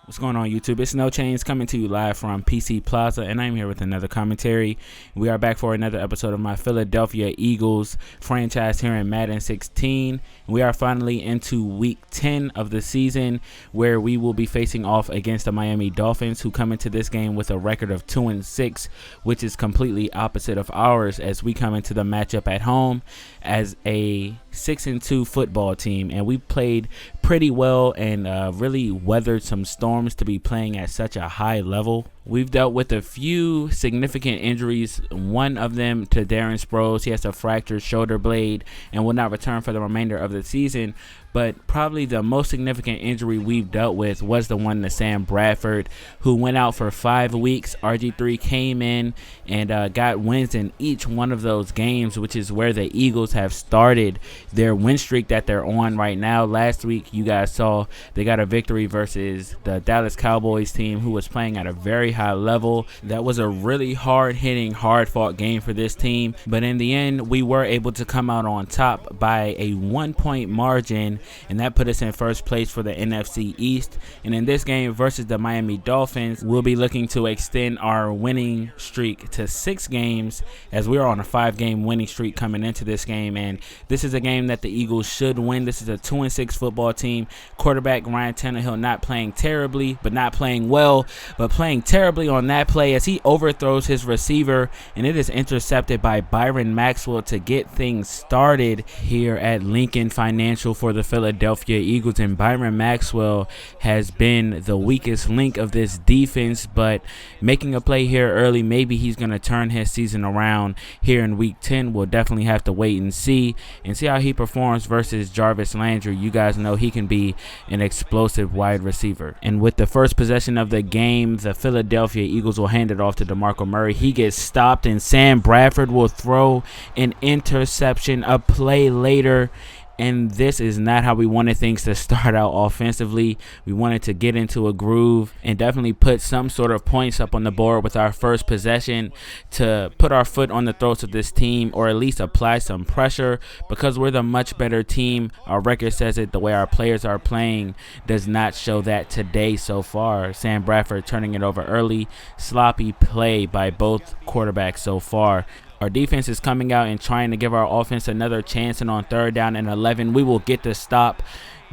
What's going on, YouTube? It's NoChainzz coming to you live from PC Plaza, and I'm here with another commentary. We are back for another episode of my Philadelphia Eagles franchise here in Madden 16. We are finally into week 10 of the season, where we will be facing off against the Miami Dolphins, who come into this game with a record of 2-6, which is completely opposite of ours, as we come into the matchup at home as a 6-2 football team. And we played pretty well and really weathered some storms to be playing at such a high level. We've dealt with a few significant injuries, one of them to Darren Sproles. He has a fractured shoulder blade and will not return for the remainder of the season. But probably the most significant injury we've dealt with was the one to Sam Bradford, who went out for 5 weeks. RG3 came in and got wins in each one of those games, which is where the Eagles have started their win streak that they're on right now. Last week, you guys saw they got a victory versus the Dallas Cowboys team, who was playing at a very high level. That was a really hard-hitting, hard-fought game for this team. But in the end, we were able to come out on top by a 1-point margin, and that put us in first place for the NFC East. And in this game versus the Miami Dolphins, we'll be looking to extend our winning streak to 6 games, as we are on a 5-game winning streak coming into this game. And this is a game that the Eagles should win. This is a 2-6 football team. Quarterback Ryan Tannehill not playing terribly, but not playing well, but playing terribly on that play as he overthrows his receiver, and it is intercepted by Byron Maxwell to get things started here at Lincoln Financial for the Philadelphia Eagles. And Byron Maxwell has been the weakest link of this defense, but making a play here early, maybe he's going to turn his season around here in week 10. We'll definitely have to wait and see how he performs versus Jarvis Landry. You guys know he can be an explosive wide receiver. And with the first possession of the game, the Philadelphia Eagles will hand it off to DeMarco Murray. He gets stopped, and Sam Bradford will throw an interception a play later. And this is not how we wanted things to start out offensively. We wanted to get into a groove and definitely put some sort of points up on the board with our first possession to put our foot on the throats of this team, or at least apply some pressure, because we're the much better team. Our record says it. The way our players are playing does not show that today so far. Sam Bradford turning it over early. Sloppy play by both quarterbacks so far. Our defense is coming out and trying to give our offense another chance, and on 3rd down and 11, we will get the stop.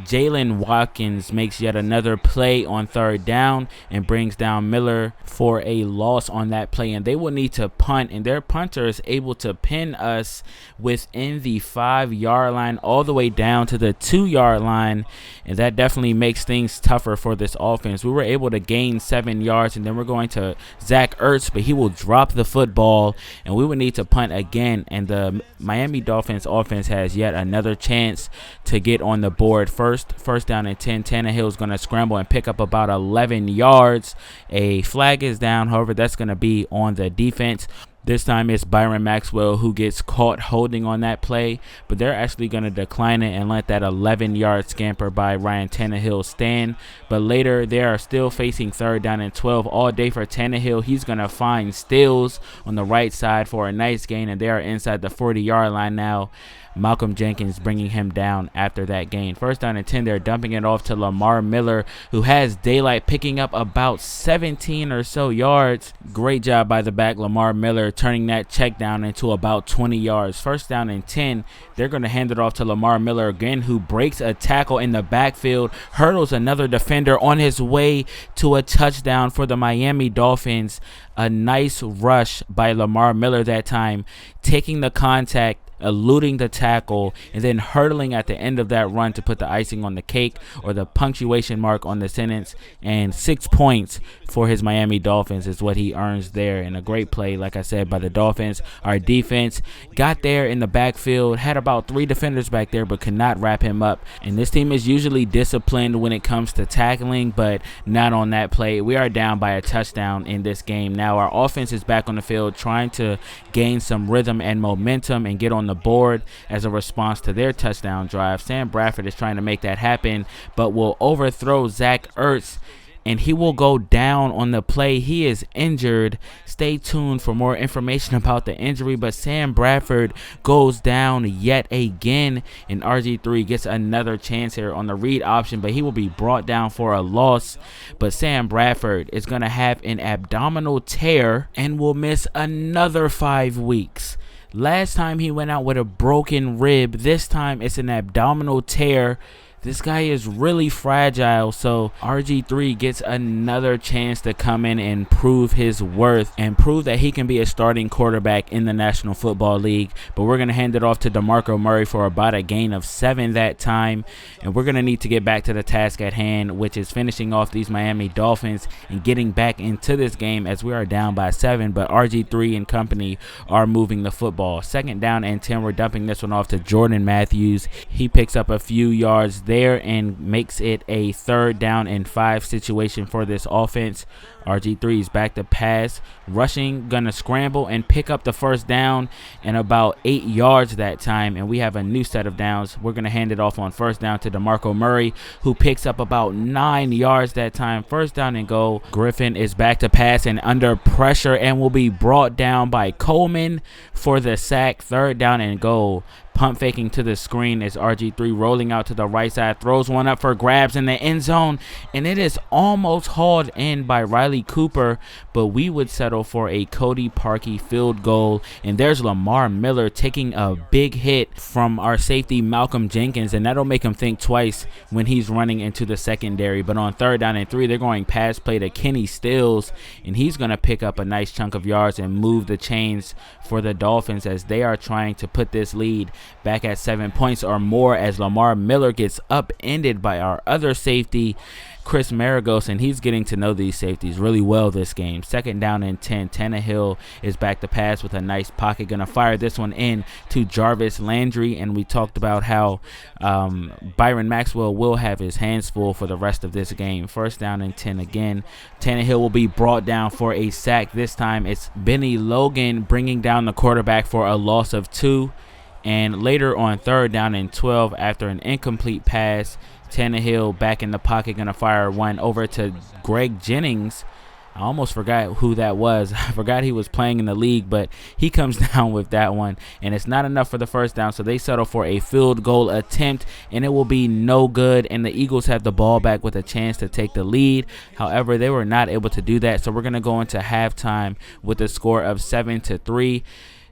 Jalen Watkins makes yet another play on 3rd down and brings down Miller for a loss on that play, and they will need to punt, and their punter is able to pin us within the 5-yard line all the way down to the 2-yard line, and that definitely makes things tougher for this offense. We were able to gain 7 yards, and then we're going to Zach Ertz, but he will drop the football, and we will need to punt again, and the Miami Dolphins offense has yet another chance to get on the board. First down and 10. Tannehill is going to scramble and pick up about 11 yards. A flag is down. However, that's going to be on the defense. This time it's Byron Maxwell who gets caught holding on that play, but they're actually going to decline it and let that 11-yard scamper by Ryan Tannehill stand. But later they are still facing 3rd down and 12 all day for Tannehill. He's going to find Stills on the right side for a nice gain, and they are inside the 40-yard line now. Malcolm Jenkins bringing him down after that gain. 1st down and 10, they're dumping it off to Lamar Miller, who has daylight, picking up about 17 or so yards. Great job by the back, Lamar Miller, turning that check down into about 20 yards. 1st down and 10, they're going to hand it off to Lamar Miller again, who breaks a tackle in the backfield, hurdles another defender on his way to a touchdown for the Miami Dolphins. A nice rush by Lamar Miller that time, taking the contact, eluding the tackle, and then hurdling at the end of that run to put the icing on the cake, or the punctuation mark on the sentence. And 6 points for his Miami Dolphins is what he earns there. And a great play, like I said, by the Dolphins. Our defense got there in the backfield, had about 3 defenders back there, but could not wrap him up. And this team is usually disciplined when it comes to tackling, but not on that play. We are down by a touchdown in this game. Now our offense is back on the field, trying to gain some rhythm and momentum and get on the board as a response to their touchdown drive. Sam Bradford is trying to make that happen, but will overthrow Zach Ertz and he will go down on the play. He is injured. Stay tuned for more information about the injury, but Sam Bradford goes down yet again, and RG3 gets another chance here on the read option, but he will be brought down for a loss. But Sam Bradford is going to have an abdominal tear and will miss another 5 weeks. Last time he went out with a broken rib. This time it's an abdominal tear. This guy is really fragile, so RG3 gets another chance to come in and prove his worth and prove that he can be a starting quarterback in the National Football League. But we're going to hand it off to DeMarco Murray for about a gain of 7 that time, and we're going to need to get back to the task at hand, which is finishing off these Miami Dolphins and getting back into this game as we are down by 7, but RG3 and company are moving the football. 2nd down and 10, we're dumping this one off to Jordan Matthews. He picks up a few yards there and makes it a 3rd down and 5 situation for this offense. RG3 is back to pass, rushing, gonna scramble and pick up the 1st down and about 8 yards that time, and we have a new set of downs. We're gonna hand it off on 1st down to DeMarco Murray, who picks up about 9 yards that time. 1st down and goal. Griffin is back to pass and under pressure and will be brought down by Coleman for the sack. 3rd down and goal. Pump faking to the screen as RG3 rolling out to the right side, throws one up for grabs in the end zone, and it is almost hauled in by Riley Cooper, but we would settle for a Cody Parkey field goal. And there's Lamar Miller taking a big hit from our safety Malcolm Jenkins, and that'll make him think twice when he's running into the secondary. But on 3rd down and 3, they're going pass play to Kenny Stills, and he's going to pick up a nice chunk of yards and move the chains for the Dolphins as they are trying to put this lead back at 7 points or more, as Lamar Miller gets upended by our other safety, Chris Maragos, and he's getting to know these safeties really well this game. 2nd down and 10. Tannehill is back to pass with a nice pocket. Gonna fire this one in to Jarvis Landry, and we talked about how Byron Maxwell will have his hands full for the rest of this game. 1st down and 10 again. Tannehill will be brought down for a sack. This time it's Benny Logan bringing down the quarterback for a loss of 2. And later on 3rd down and 12, after an incomplete pass, Tannehill back in the pocket, going to fire one over to Greg Jennings. I almost forgot who that was. I forgot he was playing in the league, but he comes down with that one. And it's not enough for the 1st down, so they settle for a field goal attempt, and it will be no good. And the Eagles have the ball back with a chance to take the lead. However, they were not able to do that, so we're going to go into halftime with a score of 7-3.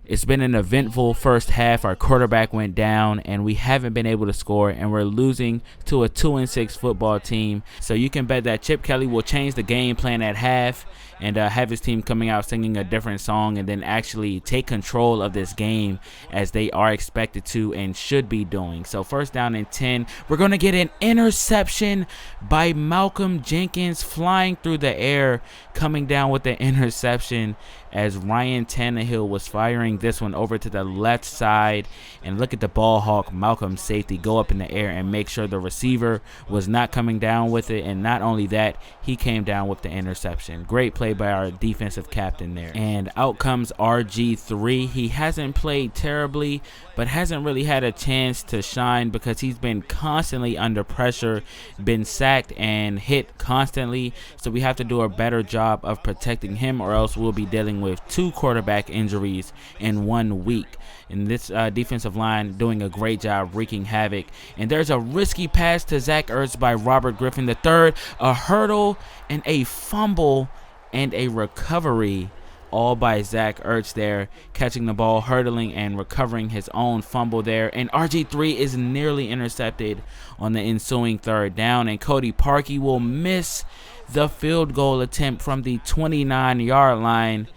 It's been an eventful first half. Our quarterback went down, and we haven't been able to score, and we're losing to a 2-6 football team. So you can bet that Chip Kelly will change the game plan at half and have his team coming out singing a different song and then actually take control of this game as they are expected to and should be doing. So 1st down and 10. We're going to get an interception by Malcolm Jenkins flying through the air, coming down with the interception as Ryan Tannehill was firing this one over to the left side. And look at the ball hawk, Malcolm safety, go up in the air and make sure the receiver was not coming down with it. And not only that, he came down with the interception. Great play by our defensive captain there. And out comes RG3. He hasn't played terribly, but hasn't really had a chance to shine because he's been constantly under pressure, been sacked and hit constantly. So we have to do a better job of protecting him, or else we'll be dealing with 2 quarterback injuries in 1 week. And this defensive line doing a great job wreaking havoc. And there's a risky pass to Zach Ertz by Robert Griffin III. A hurdle and a fumble and a recovery, all by Zach Ertz there, catching the ball, hurdling, and recovering his own fumble there. And RG3 is nearly intercepted on the ensuing 3rd down, and Cody Parkey will miss the field goal attempt from the 29-yard line,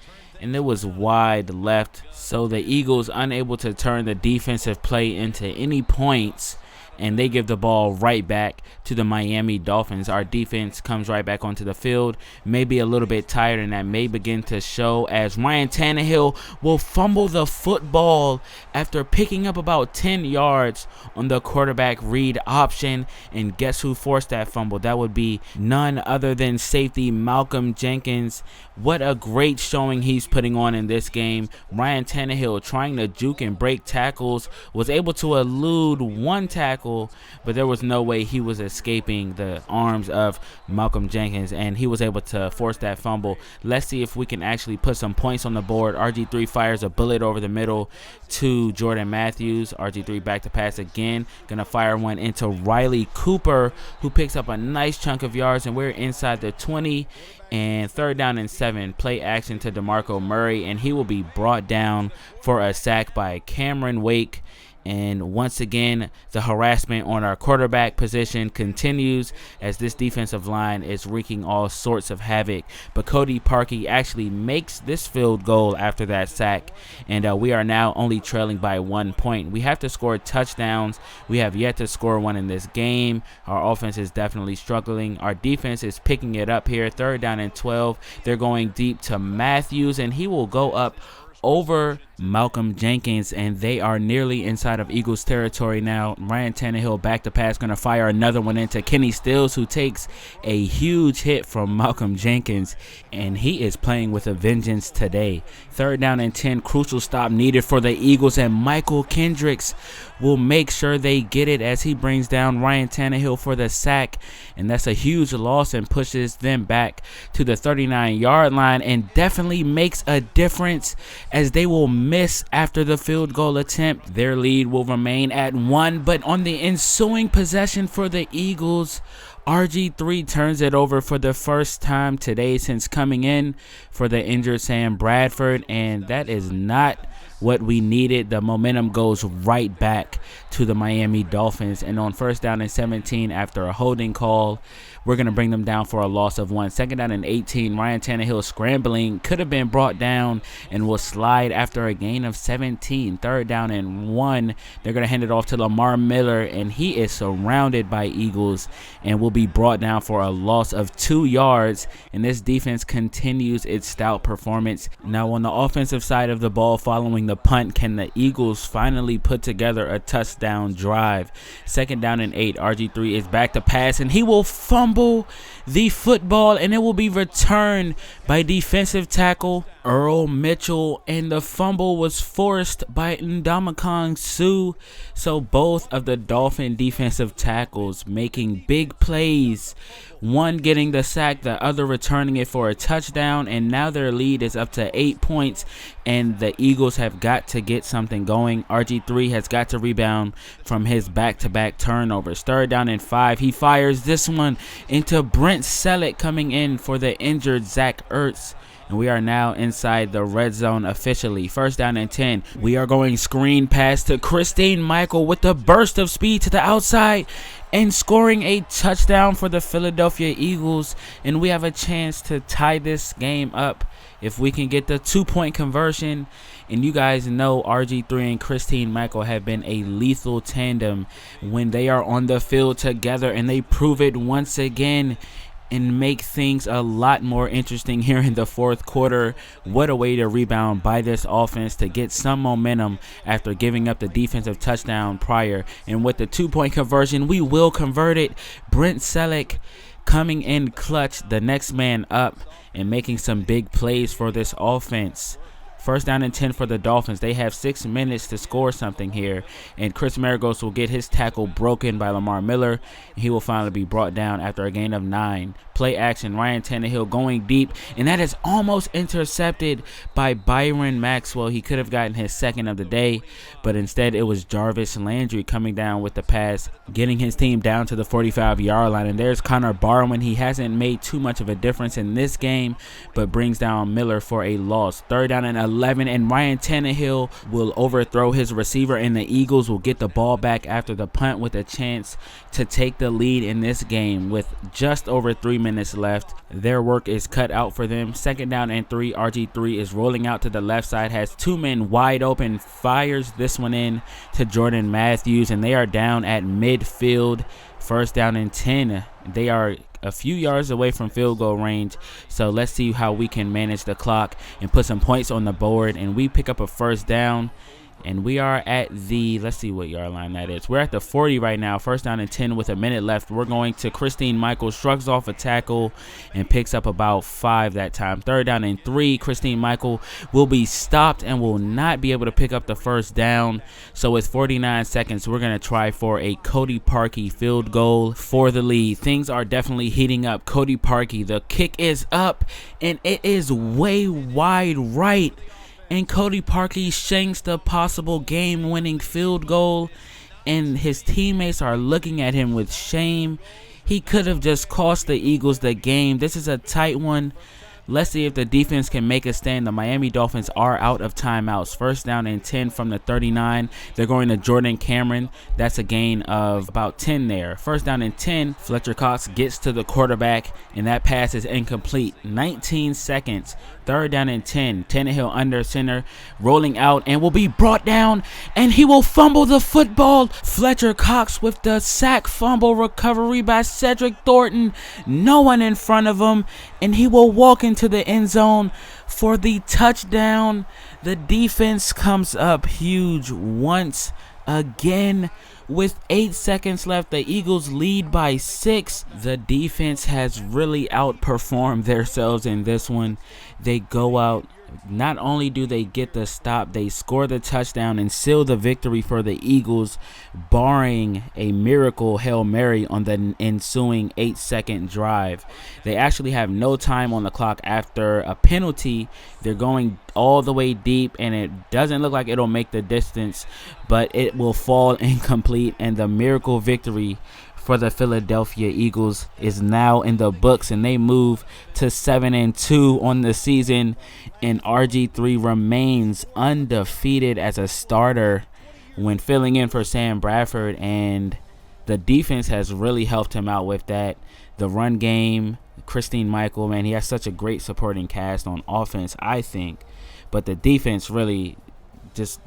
and it was wide left. So the Eagles unable to turn the defensive play into any points, and they give the ball right back to the Miami Dolphins. Our defense comes right back onto the field, maybe a little bit tired, and that may begin to show as Ryan Tannehill will fumble the football after picking up about 10 yards on the quarterback read option. And guess who forced that fumble? That would be none other than safety Malcolm Jenkins. What a great showing he's putting on in this game. Ryan Tannehill, trying to juke and break tackles, was able to elude one tackle tackle, but there was no way he was escaping the arms of Malcolm Jenkins, and he was able to force that fumble. Let's see if we can actually put some points on the board. RG3 fires a bullet over the middle to Jordan Matthews. RG3 back to pass again. Gonna fire one into Riley Cooper, who picks up a nice chunk of yards, and we're inside the 20. And 3rd down and 7, play action to DeMarco Murray, and he will be brought down for a sack by Cameron Wake. And once again, the harassment on our quarterback position continues as this defensive line is wreaking all sorts of havoc. But Cody Parkey actually makes this field goal after that sack, and we are now only trailing by 1 point. We have to score touchdowns. We have yet to score one in this game. Our offense is definitely struggling. Our defense is picking it up here. 3rd down and 12. They're going deep to Matthews, and he will go up over Malcolm Jenkins, and they are nearly inside of Eagles territory now. Ryan Tannehill back to pass, going to fire another one into Kenny Stills, who takes a huge hit from Malcolm Jenkins, and he is playing with a vengeance today. 3rd down and 10, crucial stop needed for the Eagles, and Michael Kendricks will make sure they get it as he brings down Ryan Tannehill for the sack, and that's a huge loss and pushes them back to the 39-yard line, and definitely makes a difference as they will miss after the field goal attempt. Their lead will remain at 1, but on the ensuing possession for the Eagles, RG3 turns it over for the first time today since coming in for the injured Sam Bradford, and that is not what we needed. The momentum goes right back to the Miami Dolphins, and on 1st down and 17 after a holding call, we're going to bring them down for a loss of 1. 2nd down and 18, Ryan Tannehill scrambling, could have been brought down and will slide after a gain of 17. 3rd down and 1, they're going to hand it off to Lamar Miller, and he is surrounded by Eagles and will be brought down for a loss of 2 yards, and this defense continues its stout performance. Now on the offensive side of the ball, following the punt, can the Eagles finally put together a touchdown drive? 2nd down and 8, RG3 is back to pass, and he will fumble the football, and it will be returned by defensive tackle Earl Mitchell, and the fumble was forced by Ndamukong Suh. So both of the Dolphin defensive tackles making big plays, one getting the sack, the other returning it for a touchdown, and now their lead is up to 8 points, and the Eagles have got to get something going. RG3 has got to rebound from his back-to-back turnovers. 3rd down and 5, he fires this one into Brent Selleck, coming in for the injured Zach Ertz. And we are now inside the red zone officially. 1st down and 10. We are going screen pass to Christine Michael with a burst of speed to the outside and scoring a touchdown for the Philadelphia Eagles. And we have a chance to tie this game up if we can get the 2-point conversion. And you guys know RG3 and Christine Michael have been a lethal tandem when they are on the field together, and they prove it once again and make things a lot more interesting here in the 4th quarter. What a way to rebound by this offense to get some momentum after giving up the defensive touchdown prior. And with the 2-point conversion, we will convert it. Brent Selleck coming in clutch, the next man up, and making some big plays for this offense. 1st down and 10 for the Dolphins. They have 6 minutes to score something here, and Chris Maragos will get his tackle broken by Lamar Miller, and he will finally be brought down after a gain of 9. Play action, Ryan Tannehill going deep, and that is almost intercepted by Byron Maxwell. He could have gotten his 2nd of the day, but instead it was Jarvis Landry coming down with the pass, getting his team down to the 45-yard line. And there's Connor Barwin. He hasn't made too much of a difference in this game, but brings down Miller for a loss. 3rd down and 11, and Ryan Tannehill will overthrow his receiver, and the Eagles will get the ball back after the punt with a chance to take the lead in this game with just over 3 minutes left. Their work is cut out for them. 2nd down and 3, RG3 is rolling out to the left side, has 2 men wide open, fires this one in to Jordan Matthews, and they are down at midfield. 1st down and 10. They are a few yards away from field goal range, so let's see how we can manage the clock and put some points on the board. And we pick up a 1st down, And we are at the, let's see what yard line that is. We're at the 40 right now. First down and 10 with a minute left. We're going to Christine Michael, shrugs off a tackle and picks up about 5 that time. Third down and 3. Christine Michael will be stopped and will not be able to pick up the first down. So with 49 seconds, we're going to try for a Cody Parkey field goal for the lead. Things are definitely heating up. Cody Parkey, the kick is up and it is way wide right. And Cody Parkey shanks the possible game-winning field goal, and his teammates are looking at him with shame. He could have just cost the Eagles the game. This is a tight one. Let's see if the defense can make a stand. The Miami Dolphins are out of timeouts. First down and 10 from the 39. They're going to Jordan Cameron. That's a gain of about 10 there. First down and 10. Fletcher Cox gets to the quarterback, and that pass is incomplete. 19 seconds. Third down and 10. Tannehill under center, rolling out, and will be brought down, and he will fumble the football. Fletcher Cox with the sack fumble recovery by Cedric Thornton. No one in front of him, and he will walk into the end zone for the touchdown. The defense comes up huge once again. With 8 seconds left, the Eagles lead by 6. The defense has really outperformed themselves in this one. They go out. Not only do they get the stop, they score the touchdown and seal the victory for the Eagles, barring a miracle Hail Mary on the ensuing 8-second drive. They actually have no time on the clock after a penalty. They're going all the way deep, and it doesn't look like it'll make the distance, but it will fall incomplete, and the miracle victory for the Philadelphia Eagles is now in the books, and they move to 7-2 on the season, and RG3 remains undefeated as a starter when filling in for Sam Bradford, and the defense has really helped him out with that. The run game, Christine Michael, man, he has such a great supporting cast on offense, I think, but the defense really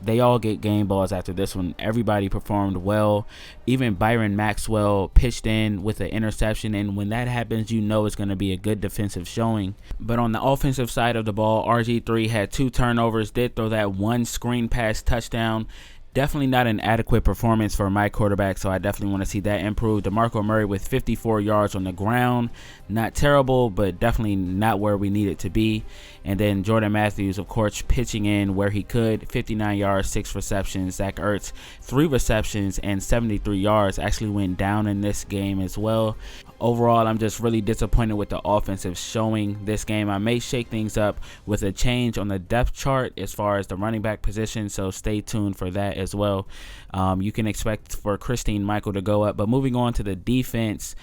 they all get game balls after this one. Everybody performed well. Even Byron Maxwell pitched in with an interception, and when that happens, you know it's going to be a good defensive showing. But on the offensive side of the ball, RG3 had 2 turnovers, did throw that 1 screen pass touchdown. Definitely not an adequate performance for my quarterback, so I definitely want to see that improve. DeMarco Murray with 54 yards on the ground. Not terrible, but definitely not where we need it to be. And then Jordan Matthews, of course, pitching in where he could. 59 yards, 6 receptions. Zach Ertz, 3 receptions and 73 yards. Actually went down in this game as well. Overall, I'm just really disappointed with the offensive showing this game. I may shake things up with a change on the depth chart as far as the running back position, so stay tuned for that as well. You can expect for Christine Michael to go up. But moving on to the defense,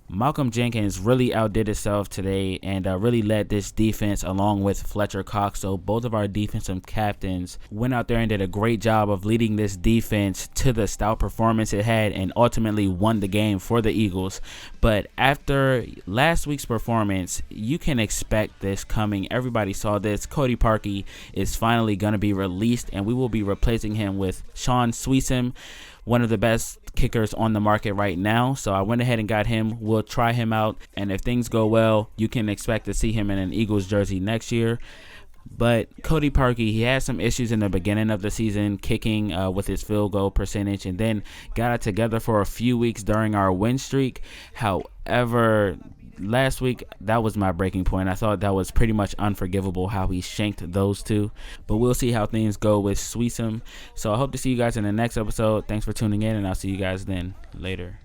Malcolm Jenkins really outdid himself today and really led this defense along with Fletcher Cox. So both of our defensive captains went out there and did a great job of leading this defense to the stout performance it had and ultimately won the game for the Eagles. But after last week's performance, you can expect this coming. Everybody saw this. Cody Parkey is finally going to be released, and we will be replacing him with Sean Sweesom, one of the best kickers on the market right now. So I went ahead and got him. We'll try him out, and if things go well, you can expect to see him in an Eagles jersey next year. But Cody Parkey, he had some issues in the beginning of the season kicking with his field goal percentage, and then got it together for a few weeks during our win streak. However, last week, that was my breaking point. I thought that was pretty much unforgivable how he shanked those two. But we'll see how things go with Sweesom. So I hope to see you guys in the next episode. Thanks for tuning in, and I'll see you guys then. Later.